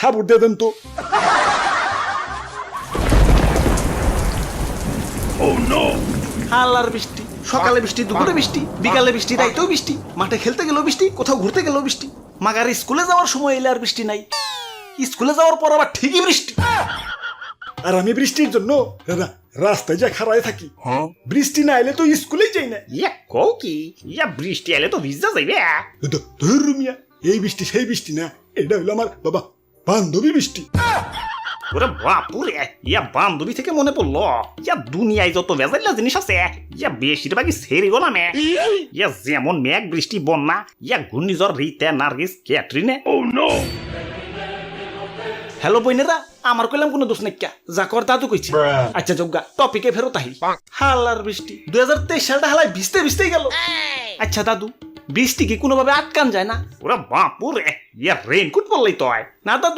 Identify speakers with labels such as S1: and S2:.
S1: থাবুর দিয়ে দেন তো।
S2: হাল্লার বৃষ্টি, সকালে বৃষ্টি, দুপুরে বৃষ্টি, বিকালে বৃষ্টি, রাইতেও বৃষ্টি, মাঠে খেলতে গেলেও বৃষ্টি, কোথাও ঘুরতে গেলেও বৃষ্টি, মাগার স্কুলে যাওয়ার সময় এলে আর বৃষ্টি নাই, স্কুলে যাওয়ার পর আবার ঠিকই বৃষ্টি।
S1: আর আমি বৃষ্টির জন্য রাস্তায় যা খাড়ায় থাকি, বৃষ্টি না এলে তো স্কুলেই যাই না।
S3: ইয়া কও কি, ইয়া বৃষ্টি এলে তো ভিজা যাইবে।
S1: ধর রুমিয়া, এই বৃষ্টি সেই বৃষ্টি না, এটা হলো আমার বাবা বান্ধবী বৃষ্টি।
S3: ওরে বাপুরে, ইয়া বান্ধবী থেকে মনে পড়লো, ইয়া দুনিয়ায় যত ভেজাইলা জিনিস আছে, ইয়া বেশিরভাগই সেরে গো নামে। ইয়া যেমন মেঘ, বৃষ্টি, বন্যা, ইয়া ঘূর্ণিঝড় রিতা, নার্গিস, ক্যাটরিনে।
S2: হ্যালো বইনেরা, আমার কইলাম কোনো দোষ নাকি, যা কর তা তো কইছি। আচ্ছা যোগ্যা টপিকে ফেরত আহি। হাল্লার বৃষ্টি 2023 সালটা হালাই ভিজতে ভিজতেই গেল। আচ্ছা দাদু, বৃষ্টি কি কোনোভাবে আটকান যায় না?
S3: ওরে বাপুরে, ইয়া রেইনকোট পরলেই তো হয়।
S2: না দাদু,